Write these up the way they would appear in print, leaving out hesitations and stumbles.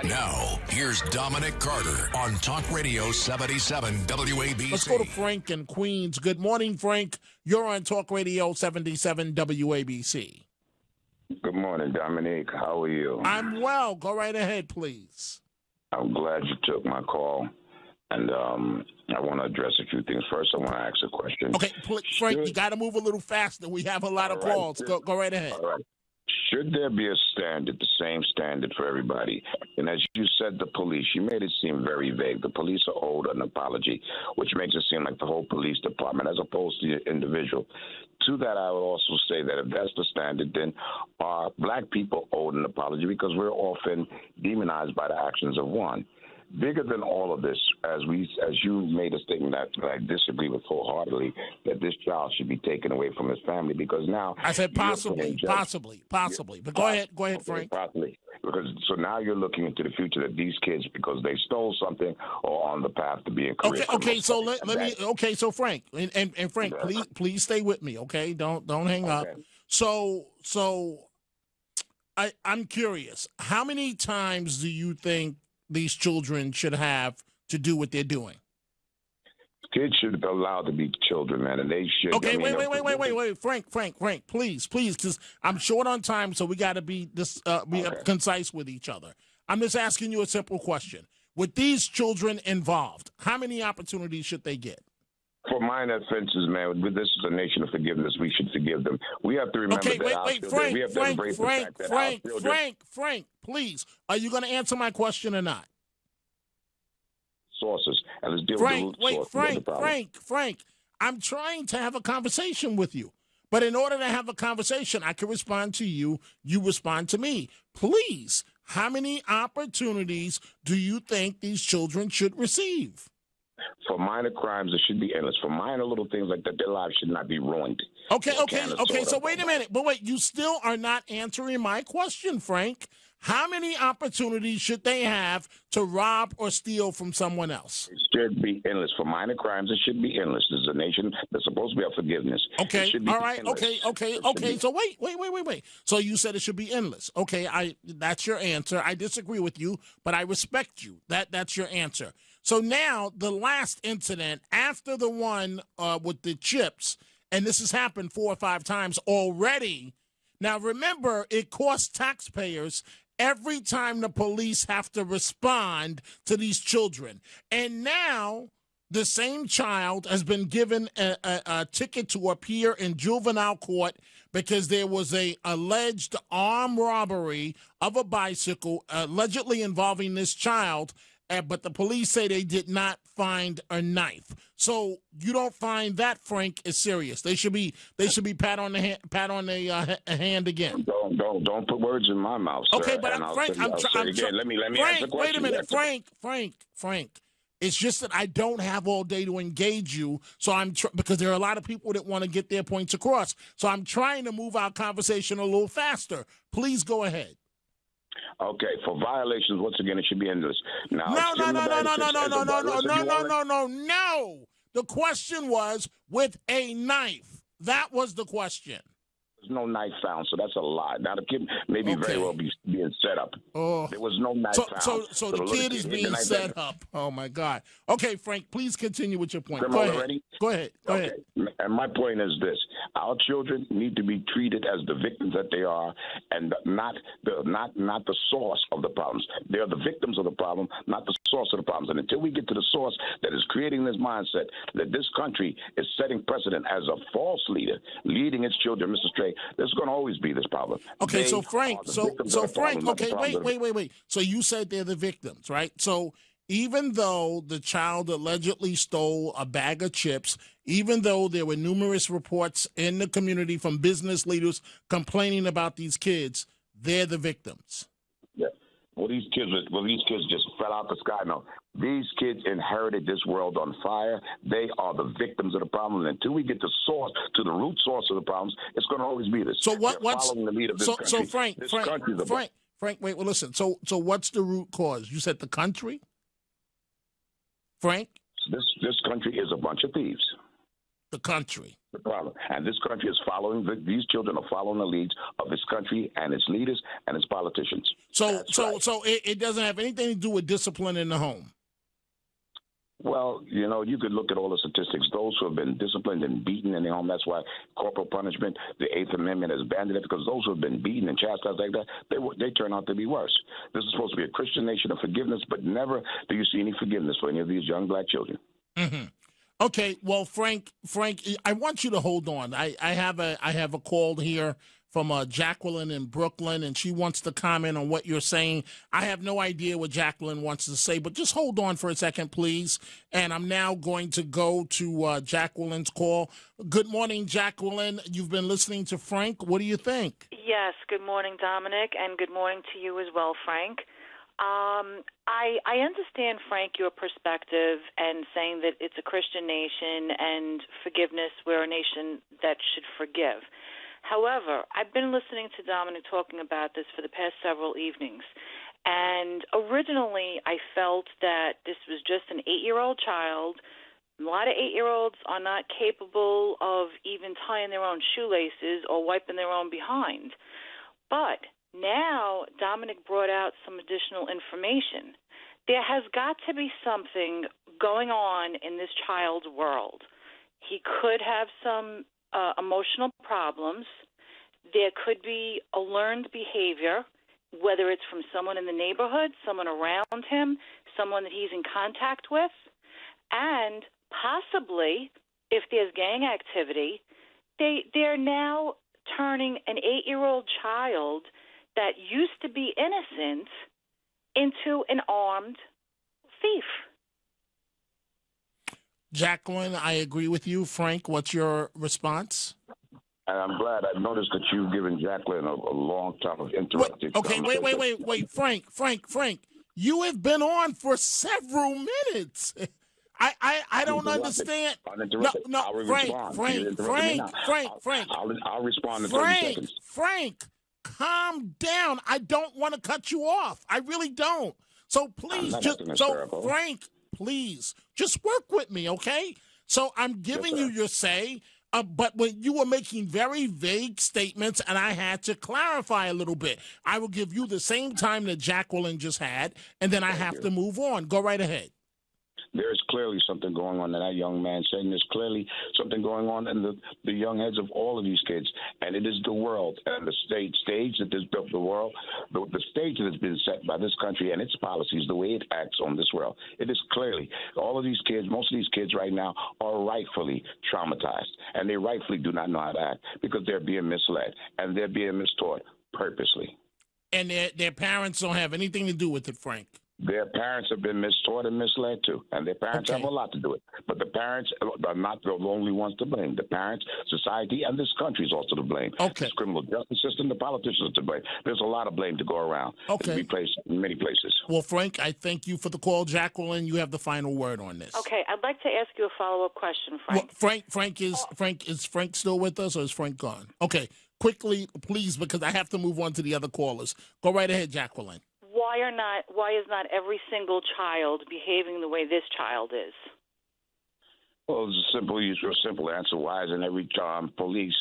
Now, here's Dominic Carter on Talk Radio 77 WABC. Let's go to Frank in Queens. Good morning, Frank. You're on Talk Radio 77 WABC. Good morning, Dominique. How are you? I'm well. Go right ahead, please. I'm glad you took my call. And I want to address a few things. First, I want to ask a question. Okay, Frank, you got to move a little faster. We have a lot of calls. Go right ahead. All right. Should there be a standard, the same standard for everybody? And as you said, the police, you made it seem very vague. The police are owed an apology, which makes it seem like the whole police department as opposed to the individual. To that, I would also say that if that's the standard, then are black people owed an apology because we're often demonized by the actions of one. Bigger than all of this, as you made a statement that I disagree with wholeheartedly, that this child should be taken away from his family because now I said possibly. But go ahead, Frank. Possibly, because so now you're looking into the future that these kids, because they stole something, are on the path to being career criminals. So let me. Okay, so Frank and Frank, please stay with me. Okay, don't hang up. So I'm curious. How many times do you think these children should have to do what they're doing? Kids should be allowed to be children, man, and they should. Okay, wait, Frank, please, because I'm short on time, so we got to be concise with each other. I'm just asking you a simple question: with these children involved, how many opportunities should they get? For minor offenses, man, this is a nation of forgiveness. We should forgive them. We have to remember Frank, please. Are you going to answer my question or not? Sources. And let's deal with the root source. Frank, I'm trying to have a conversation with you. But in order to have a conversation, I can respond to you. You respond to me. Please, how many opportunities do you think these children should receive? For minor crimes, it should be endless. For minor little things like that, their lives should not be ruined. Okay. So wait a minute. But wait, you still are not answering my question, Frank. How many opportunities should they have to rob or steal from someone else? It should be endless. For minor crimes, it should be endless. This is a nation that's supposed to be of forgiveness. Okay. All right. Endless. Okay. So wait. So you said it should be endless. Okay. That's your answer. I disagree with you, but I respect you. That's your answer. So now the last incident after the one with the chips, and this has happened 4 or 5 times already. Now, remember, it costs taxpayers every time the police have to respond to these children. And now the same child has been given a ticket to appear in juvenile court because there was a alleged armed robbery of a bicycle allegedly involving this child. But the police say they did not find a knife. So you don't find that, Frank, is serious. They should be pat on the hand again. Don't put words in my mouth, sir. Okay, but Frank, let me answer the question. Wait a minute, Frank. It's just that I don't have all day to engage you, so because there are a lot of people that want to get their points across. So I'm trying to move our conversation a little faster. Please go ahead. Okay, for violations, once again, it should be endless. Now, no. The question was with a knife. That was the question. There's no knife found, so that's a lie. Now, the kid may be very well being set up. Oh. There was no knife found. So the kid is being set up. Oh, my God. Okay, Frank, please continue with your point. Go ahead. And my point is this. Our children need to be treated as the victims that they are and not the source of the problems. They are the victims of the problem, not the source of the problems. And until we get to the source that is creating this mindset that this country is setting precedent as a false leader, leading its children, Mr. Stray, there's going to always be this problem. Okay, so Frank, okay, wait. So you said they're the victims, right? So even though the child allegedly stole a bag of chips, even though there were numerous reports in the community from business leaders complaining about these kids, they're the victims. Yeah. Well, these kids just fell out the sky. No, these kids inherited this world on fire. They are the victims of the problem. And until we get to the root source of the problems, it's going to always be this. So what's following the lead of this country. So Frank, wait. Well, listen. So what's the root cause? You said the country, Frank. This country is a bunch of thieves. The country. The problem. And this country is following, these children are following the leads of this country and its leaders and its politicians. So it doesn't have anything to do with discipline in the home. Well, you could look at all the statistics. Those who have been disciplined and beaten in the home, that's why corporal punishment, the Eighth Amendment has banned it, because those who have been beaten and chastised like that, they turn out to be worse. This is supposed to be a Christian nation of forgiveness, but never do you see any forgiveness for any of these young black children. Mm-hmm. Okay, well, Frank, I want you to hold on. I have a call here from Jacqueline in Brooklyn, and she wants to comment on what you're saying. I have no idea what Jacqueline wants to say, but just hold on for a second, please. And I'm now going to go to Jacqueline's call. Good morning, Jacqueline. You've been listening to Frank. What do you think? Yes, good morning, Dominic, and good morning to you as well, Frank. I understand, Frank, your perspective and saying that it's a Christian nation and forgiveness, we're a nation that should forgive. However, I've been listening to Dominic talking about this for the past several evenings, and originally I felt that this was just an 8-year-old child. A lot of 8-year-olds are not capable of even tying their own shoelaces or wiping their own behind. But now Dominic brought out some additional information. There has got to be something going on in this child's world. He could have some emotional problems. There could be a learned behavior, whether it's from someone in the neighborhood, someone around him, someone that he's in contact with, and possibly, if there's gang activity, they're now turning an 8-year-old child that used to be innocent into an armed thief. Jacqueline, I agree with you. Frank, what's your response? And I'm glad. I noticed that you've given Jacqueline a long time of interrupting. Wait. Frank. You have been on for several minutes. I don't understand. No, Frank. I'll respond in 30 seconds. Frank, calm down. I don't want to cut you off. I really don't. So please, Frank, please, just work with me, okay? So I'm giving you your say, but when you were making very vague statements, and I had to clarify a little bit. I will give you the same time that Jacqueline just had, and then I have to move on. Go right ahead. There's clearly something going on in that young man said, and there's clearly something going on in the young heads of all of these kids. And it is the world and the stage that has built the world, the stage that has been set by this country and its policies, the way it acts on this world. It is clearly, all of these kids, most of these kids right now are rightfully traumatized, and they rightfully do not know how to act because they're being misled and they're being mistaught purposely. And their parents don't have anything to do with it, Frank. Their parents have been mistaught and misled too, and their parents have a lot to do with it. But the parents are not the only ones to blame. The parents, society, and this country is also to blame. Okay. This criminal justice system, the politicians are to blame. There's a lot of blame to go around. Okay. To be placed in many places. Well, Frank, I thank you for the call. Jacqueline, you have the final word on this. Okay, I'd like to ask you a follow-up question, Frank. Well, is Frank still with us, or is Frank gone? Okay, quickly, please, because I have to move on to the other callers. Go right ahead, Jacqueline. Why is not every single child behaving the way this child is? Well, it's a simple answer. Why isn't every police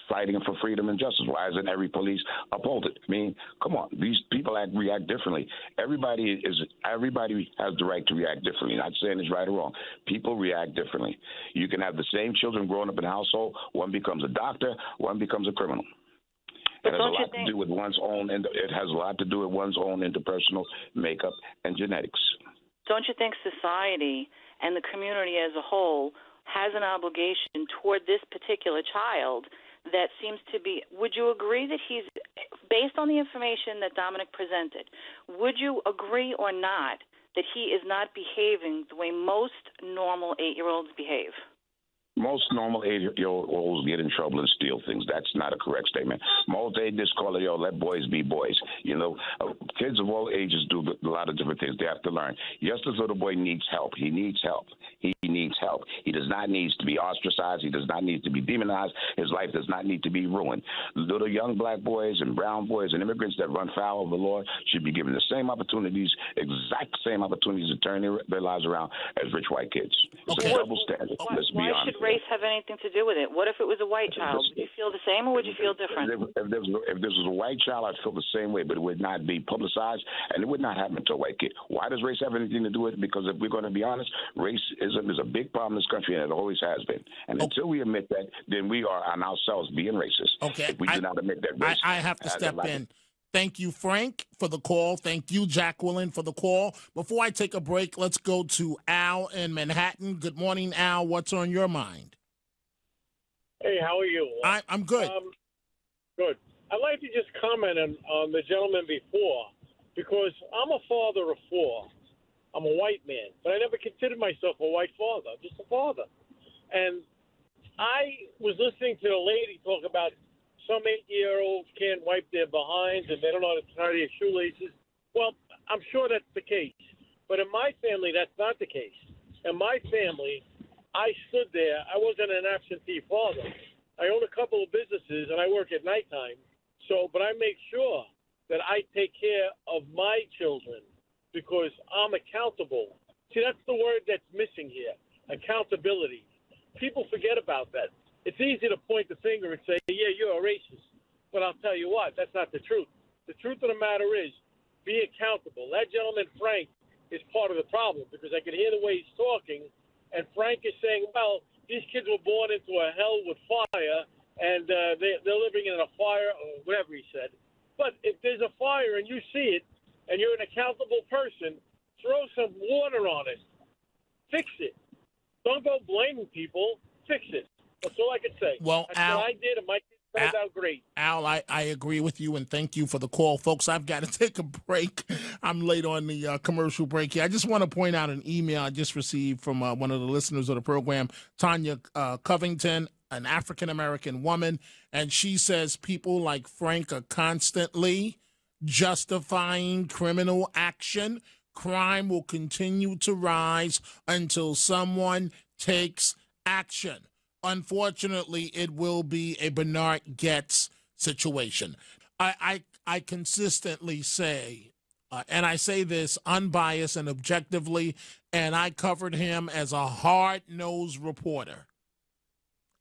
fighting for freedom and justice? Why isn't every police uphold it? I mean, come on. These people react differently. Everybody has the right to react differently. Not saying it's right or wrong. People react differently. You can have the same children growing up in a household. One becomes a doctor. One becomes a criminal. It has a lot to do with one's own. It has a lot to do with one's own interpersonal makeup and genetics. Don't you think society and the community as a whole has an obligation toward this particular child that seems to be? Would you agree that he's, based on the information that Dominic presented, would you agree or not that he is not behaving the way most normal 8-year-olds behave? Most normal 8-year-olds get in trouble and steal things. That's not a correct statement. Most they just call it, let boys be boys. Kids of all ages do a lot of different things. They have to learn. Yes, this little boy needs help. He needs help. He needs help. He does not need to be ostracized. He does not need to be demonized. His life does not need to be ruined. Little young black boys and brown boys and immigrants that run foul of the law should be given the same opportunities, exact same opportunities to turn their lives around as rich white kids. It's a double standard. Let's be honest. Why should race have anything to do with it? What if it was a white child? Would you feel the same, or would you feel different? If this was a white child, I'd feel the same way, but it would not be publicized, and it would not happen to a white kid. Why does race have anything to do with it? Because if we're going to be honest, racism is a big problem in this country, and it always has been. And until we admit that, then we are on ourselves being racist. Okay. If we do not admit that race, I have to step in. Thank you, Frank, for the call. Thank you, Jacqueline, for the call. Before I take a break, let's go to Al in Manhattan. Good morning, Al. What's on your mind? Hey, how are you? I'm good. Good. I'd like to just comment on the gentleman before, because I'm a father of 4. I'm a white man, but I never considered myself a white father. I'm just a father. And I was listening to the lady talk about some 8-year-olds can't wipe their behinds and they don't know how to tie their shoelaces. Well, I'm sure that's the case. But in my family, that's not the case. In my family, I stood there. I wasn't an absentee father. I own a couple of businesses, and I work at nighttime. But I make sure that I take care of my children because I'm accountable. See, that's the word that's missing here, accountability. People forget about that. It's easy to point the finger and say, yeah, you're a racist. But I'll tell you what, that's not the truth. The truth of the matter is, be accountable. That gentleman, Frank, is part of the problem because I can hear the way he's talking, and Frank is saying, well, these kids were born into a hell with fire, and they're living in a fire, or whatever he said. But if there's a fire and you see it, and you're an accountable person, throw some water on it. Fix it. Don't go blaming people. Fix it. That's all I can say. Well, that's Al, what I did, and my kids turned out great. Al, I agree with you, and thank you for the call. Folks, I've got to take a break. I'm late on the commercial break here. I just want to point out an email I just received from one of the listeners of the program, Tanya Covington, an African-American woman, and she says people like Frank are constantly justifying criminal action. Crime will continue to rise until someone takes action. Unfortunately, it will be a Bernard Goetz situation. I consistently say, and I say this unbiased and objectively, and I covered him as a hard-nosed reporter.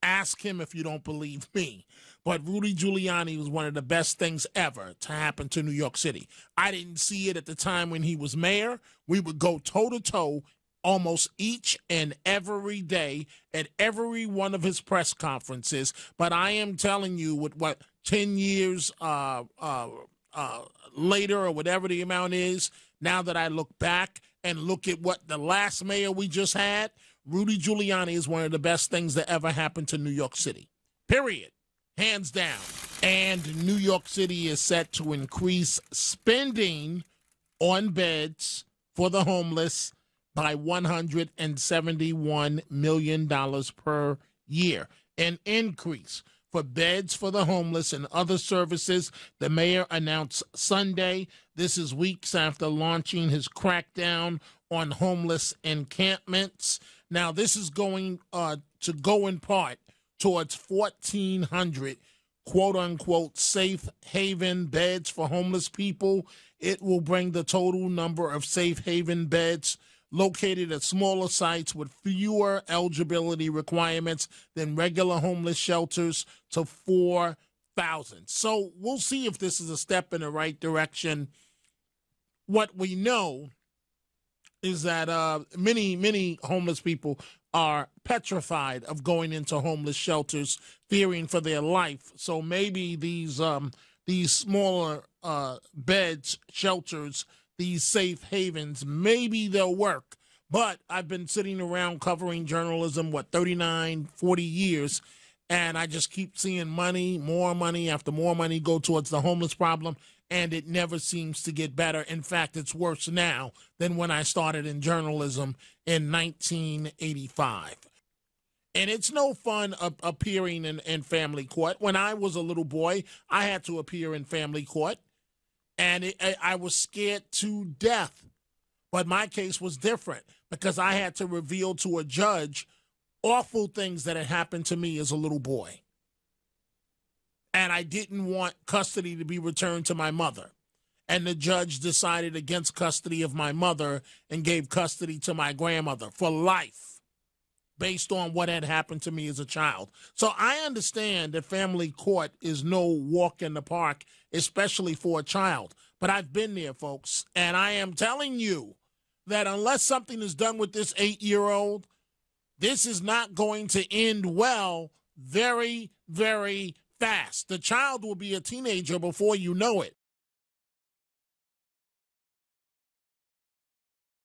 Ask him if you don't believe me. But Rudy Giuliani was one of the best things ever to happen to New York City. I didn't see it at the time when he was mayor. We would go toe-to-toe almost each and every day at every one of his press conferences. But I am telling you, with 10 years later or whatever the amount is, now that I look back and look at what the last mayor we just had, Rudy Giuliani is one of the best things that ever happened to New York City. Period. Hands down. And New York City is set to increase spending on beds for the homeless by $171 million per year. An increase for beds for the homeless and other services, the mayor announced Sunday. This is weeks after launching his crackdown on homeless encampments. Now, this is going to go in part towards 1,400 quote-unquote safe haven beds for homeless people. It will bring the total number of safe haven beds located at smaller sites with fewer eligibility requirements than regular homeless shelters to 4,000. So we'll see if this is a step in the right direction. What we know is that many homeless people are petrified of going into homeless shelters, fearing for their life. So maybe these smaller beds, shelters, these safe havens, maybe they'll work. But I've been sitting around covering journalism, 39, 40 years, and I just keep seeing more money after more money go towards the homeless problem, and it never seems to get better. In fact, it's worse now than when I started in journalism in 1985. And it's no fun appearing in family court. When I was a little boy, I had to appear in family court, and I was scared to death. But my case was different because I had to reveal to a judge awful things that had happened to me as a little boy. And I didn't want custody to be returned to my mother. And the judge decided against custody of my mother and gave custody to my grandmother for life based on what had happened to me as a child. So I understand that family court is no walk in the park, especially for a child. But I've been there, folks, and I am telling you that unless something is done with this 8-year-old, this is not going to end well very, very fast. The child will be a teenager before you know it.